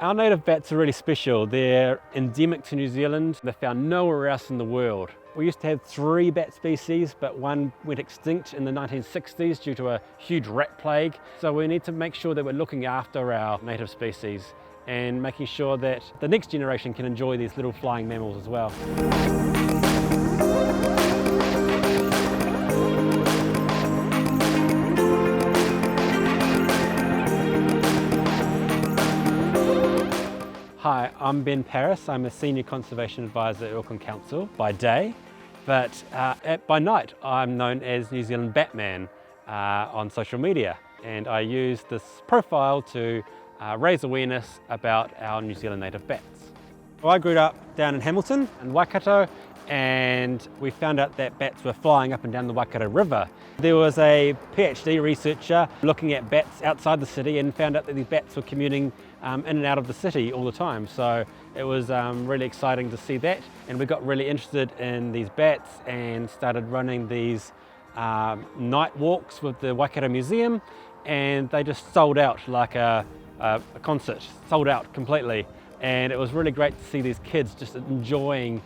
Our native bats are really special. They're endemic to New Zealand. They're found nowhere else in the world. We used to have 3 bat species, but one went extinct in the 1960s due to a huge rat plague. So we need to make sure that we're looking after our native species and making sure that the next generation can enjoy these little flying mammals as well. Hi, I'm Ben Paris. I'm a Senior Conservation Advisor at Auckland Council by day, but by night I'm known as New Zealand Batman on social media, and I use this profile to raise awareness about our New Zealand native bats. Well, I grew up down in Hamilton and Waikato, and we found out that bats were flying up and down the Waikato River. There was a PhD researcher looking at bats outside the city and found out that these bats were commuting in and out of the city all the time. So it was really exciting to see that, and we got really interested in these bats and started running these night walks with the Waikato Museum, and they just sold out like a concert, sold out completely. And it was really great to see these kids just enjoying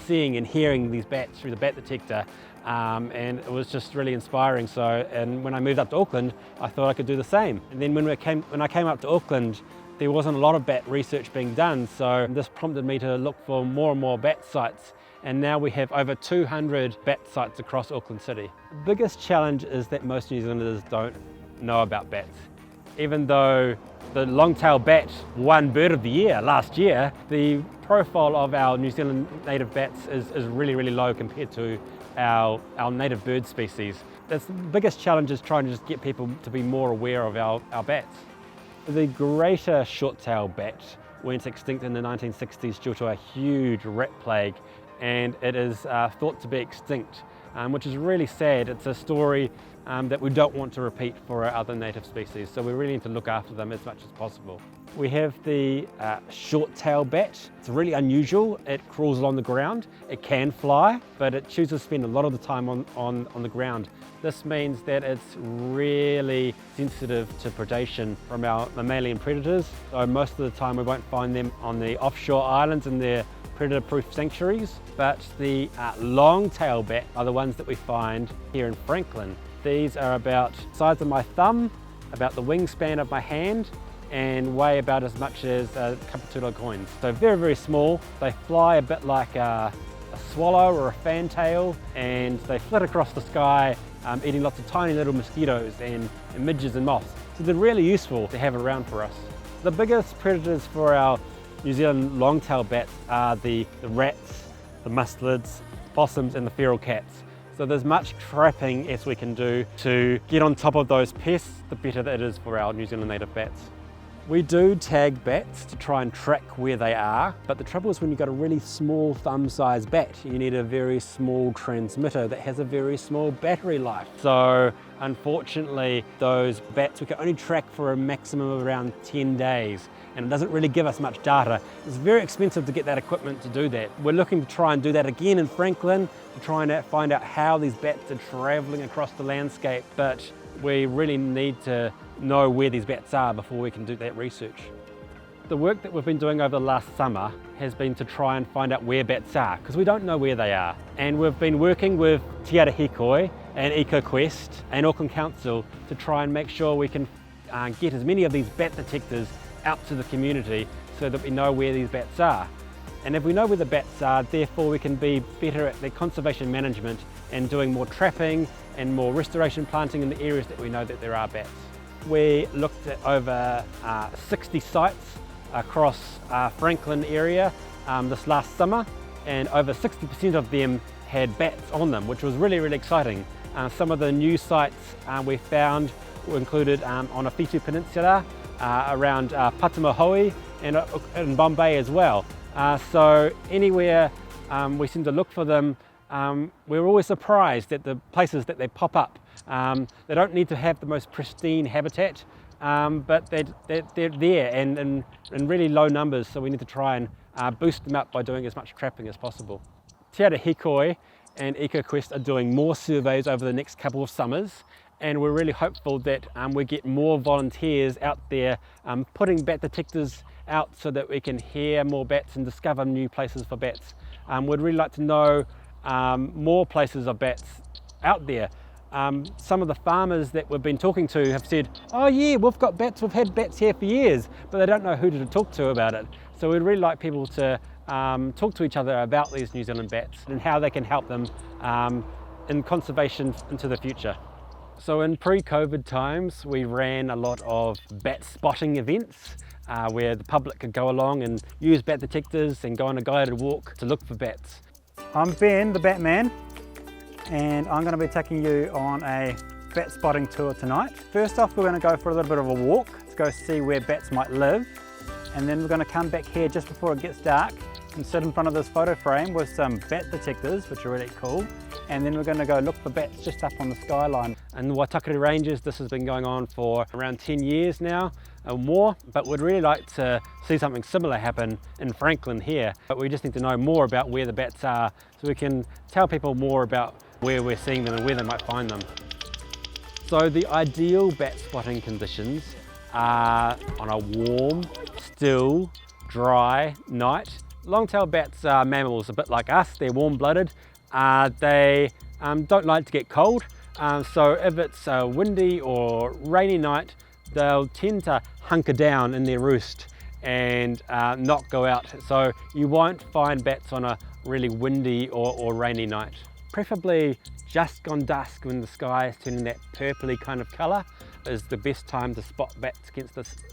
seeing and hearing these bats through the bat detector, and it was just really inspiring. And when I moved up to Auckland, I thought I could do the same. And then when I came up to Auckland, there wasn't a lot of bat research being done, so this prompted me to look for more and more bat sites, and now we have over 200 bat sites across Auckland City. The biggest challenge is that most New Zealanders don't know about bats. Even though the long-tailed bat won Bird of the Year last year, the profile of our New Zealand native bats is really, really low compared to our native bird species. That's the biggest challenge, is trying to just get people to be more aware of our bats. The greater short-tailed bat went extinct in the 1960s due to a huge rat plague, and it is thought to be extinct, which is really sad. It's a story that we don't want to repeat for our other native species, so we really need to look after them as much as possible. We have the short-tailed bat. It's really unusual. It crawls along the ground. It can fly, but it chooses to spend a lot of the time on the ground. This means that it's really sensitive to predation from our mammalian predators. So most of the time we won't find them on the offshore islands in their predator-proof sanctuaries, but the long-tailed bat are the ones that we find here in Franklin. These are about the size of my thumb, about the wingspan of my hand, and weigh about as much as a couple of $2 coins. So very, very small. They fly a bit like a swallow or a fantail, and they flit across the sky, eating lots of tiny little mosquitoes and midges and moths. So they're really useful to have around for us. The biggest predators for our New Zealand long-tailed bats are the rats, the mustelids, possums, and the feral cats. So there's much trapping as we can do to get on top of those pests, the better that it is for our New Zealand native bats. We do tag bats to try and track where they are, but the trouble is when you've got a really small thumb-sized bat, you need a very small transmitter that has a very small battery life. So unfortunately, those bats we can only track for a maximum of around 10 days, and it doesn't really give us much data. It's very expensive to get that equipment to do that. We're looking to try and do that again in Franklin, to try and find out how these bats are traveling across the landscape, but we really need to know where these bats are before we can do that research. The work that we've been doing over the last summer has been to try and find out where bats are, because we don't know where they are. And we've been working with Te Hikoi and EcoQuest and Auckland Council to try and make sure we can get as many of these bat detectors out to the community so that we know where these bats are. And if we know where the bats are, therefore we can be better at the conservation management and doing more trapping and more restoration planting in the areas that we know that there are bats. We looked at over 60 sites across Franklin area this last summer, and over 60% of them had bats on them, which was really, really exciting. Some of the new sites we found were included on Awhitu Peninsula, around Patamohoi, and in Bombay as well. So anywhere we seem to look for them, we're always surprised at the places that they pop up. They don't need to have the most pristine habitat, but they're there and in really low numbers, so we need to try and boost them up by doing as much trapping as possible. Te Hikoi and EcoQuest are doing more surveys over the next couple of summers, and we're really hopeful that we get more volunteers out there putting bat detectors out so that we can hear more bats and discover new places for bats. We'd really like to know more places of bats out there. Some of the farmers that we've been talking to have said, oh yeah, we've got bats, we've had bats here for years, but they don't know who to talk to about it. So we'd really like people to talk to each other about these New Zealand bats and how they can help them in conservation into the future. So in pre-COVID times, we ran a lot of bat spotting events where the public could go along and use bat detectors and go on a guided walk to look for bats. I'm Ben, the Batman, and I'm going to be taking you on a bat spotting tour tonight. First off, we're going to go for a little bit of a walk to go see where bats might live, and then we're going to come back here just before it gets dark and sit in front of this photo frame with some bat detectors, which are really cool, and then we're going to go look for bats just up on the skyline. In the Waitakere Ranges, this has been going on for around 10 years now or more, but we'd really like to see something similar happen in Franklin here. But we just need to know more about where the bats are so we can tell people more about where we're seeing them and where they might find them. So the ideal bat spotting conditions are on a warm, still, dry night. Long-tailed bats are mammals, a bit like us. They're warm-blooded. They don't like to get cold. So if it's a windy or rainy night, they'll tend to hunker down in their roost and not go out. So you won't find bats on a really windy or rainy night. Preferably just gone dusk when the sky is turning that purpley kind of colour is the best time to spot bats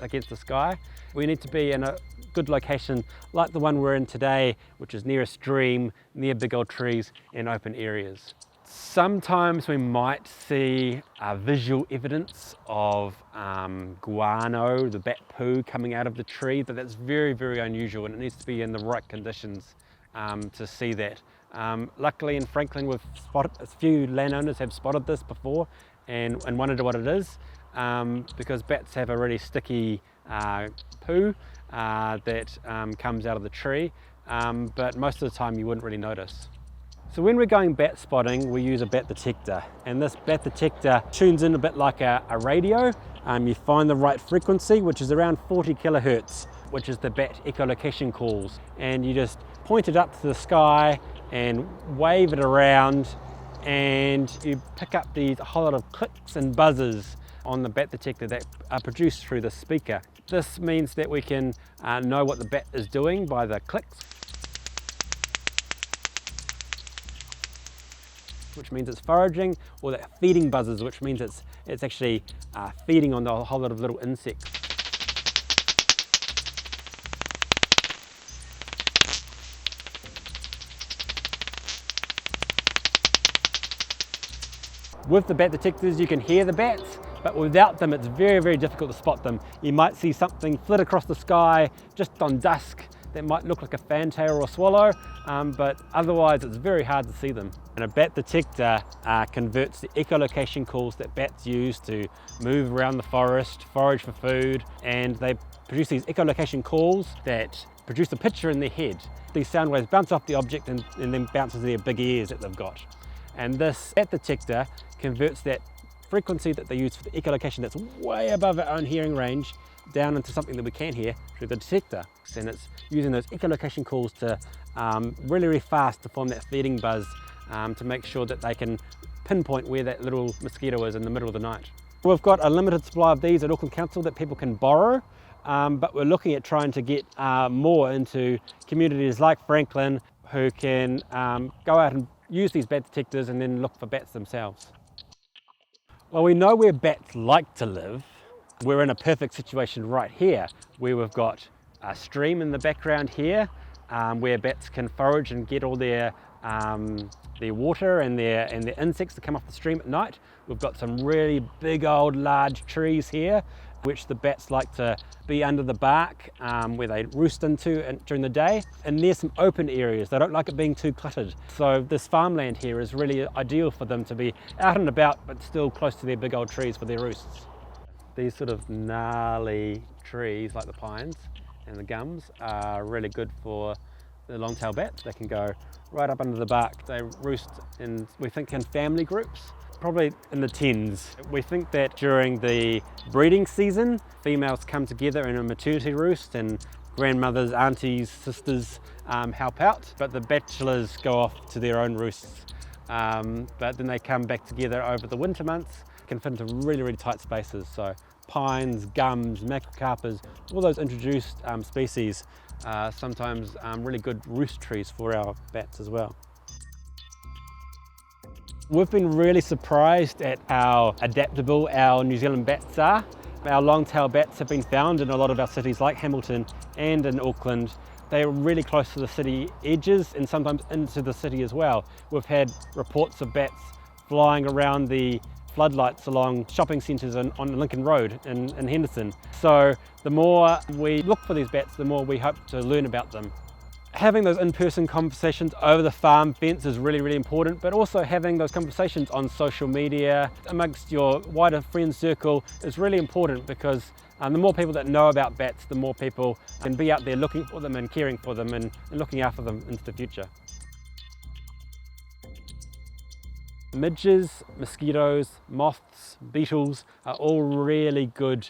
against the sky. We need to be in a good location like the one we're in today, which is near a stream, near big old trees and open areas. Sometimes we might see visual evidence of guano, the bat poo coming out of the tree, but that's very, very unusual and it needs to be in the right conditions to see that. Luckily in Franklin we've spotted, a few landowners have spotted this before and wondered what it is, because bats have a really sticky poo that comes out of the tree, but most of the time you wouldn't really notice. So when we're going bat spotting, we use a bat detector, and this bat detector tunes in a bit like a radio. You find the right frequency, which is around 40 kilohertz, which is the bat echolocation calls, and you just point it up to the sky and wave it around, and you pick up a whole lot of clicks and buzzes on the bat detector that are produced through the speaker. This means that we can know what the bat is doing by the clicks, which means it's foraging, or that feeding buzzes, which means it's actually feeding on a whole lot of little insects. With the bat detectors you can hear the bats, but without them it's very, very difficult to spot them. You might see something flit across the sky just on dusk that might look like a fantail or a swallow, but otherwise it's very hard to see them. And a bat detector converts the echolocation calls that bats use to move around the forest, forage for food, and they produce these echolocation calls that produce a picture in their head. These sound waves bounce off the object and then bounce into their big ears that they've got. And this bat detector converts that frequency that they use for the echolocation that's way above our own hearing range down into something that we can hear through the detector. And it's using those echolocation calls to really, really fast to form that feeding buzz to make sure that they can pinpoint where that little mosquito is in the middle of the night. We've got a limited supply of these at Auckland Council that people can borrow, but we're looking at trying to get more into communities like Franklin who can go out and use these bat detectors and then look for bats themselves. Well, we know where bats like to live. We're in a perfect situation right here, where we've got a stream in the background here, where bats can forage and get all their water and their insects that come off the stream at night. We've got some really big old large trees here, which the bats like to be under the bark, where they roost into during the day. And there's some open areas. They don't like it being too cluttered. So this farmland here is really ideal for them to be out and about, but still close to their big old trees for their roosts. These sort of gnarly trees like the pines and the gums are really good for the long-tailed bats. They can go right up under the bark. They roost in, we think, in family groups, probably in the tens. We think that during the breeding season, females come together in a maternity roost and grandmothers, aunties, sisters help out, but the bachelors go off to their own roosts. But then they come back together over the winter months, can fit into really, really tight spaces. So pines, gums, macrocarpus, all those introduced species are sometimes really good roost trees for our bats as well. We've been really surprised at how adaptable our New Zealand bats are. Our long-tail bats have been found in a lot of our cities like Hamilton and in Auckland. They are really close to the city edges and sometimes into the city as well. We've had reports of bats flying around the floodlights along shopping centres on Lincoln Road in Henderson. So the more we look for these bats, the more we hope to learn about them. Having those in-person conversations over the farm fence is really, really important, but also having those conversations on social media amongst your wider friend circle is really important, because the more people that know about bats, the more people can be out there looking for them and caring for them and looking after them into the future. Midges, mosquitoes, moths, beetles are all really good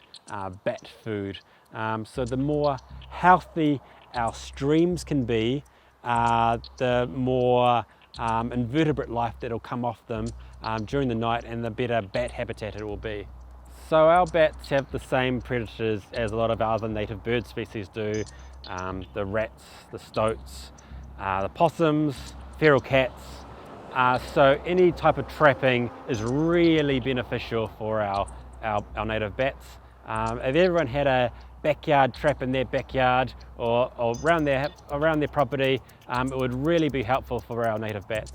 bat food. So the more healthy our streams can be, the more invertebrate life that'll come off them during the night, and the better bat habitat it will be. So our bats have the same predators as a lot of other native bird species do. The rats, the stoats, the possums, feral cats. So any type of trapping is really beneficial for our native bats. If everyone had a backyard trap in their backyard or around their property, it would really be helpful for our native bats.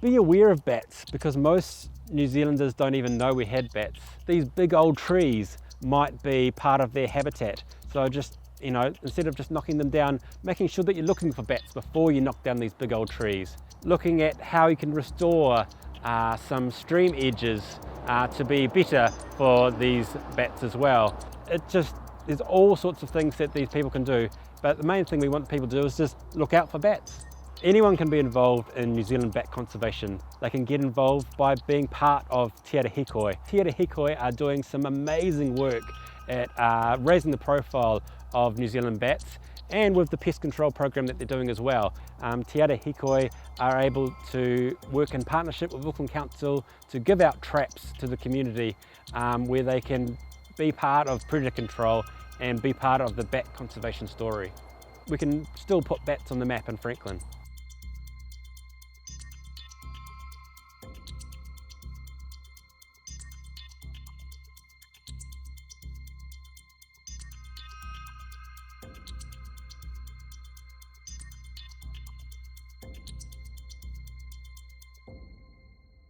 Be aware of bats, because most New Zealanders don't even know we had bats. These big old trees might be part of their habitat. So just, instead of just knocking them down, making sure that you're looking for bats before you knock down these big old trees. Looking at how you can restore some stream edges to be better for these bats as well. There's all sorts of things that these people can do, but the main thing we want people to do is just look out for bats. Anyone can be involved in New Zealand bat conservation. They can get involved by being part of Te Ara Hikoi. Te Ara Hikoi are doing some amazing work at raising the profile of New Zealand bats, and with the pest control program that they're doing as well. Te Ara Hikoi are able to work in partnership with Auckland Council to give out traps to the community where they can be part of predator control and be part of the bat conservation story. We can still put bats on the map in Franklin.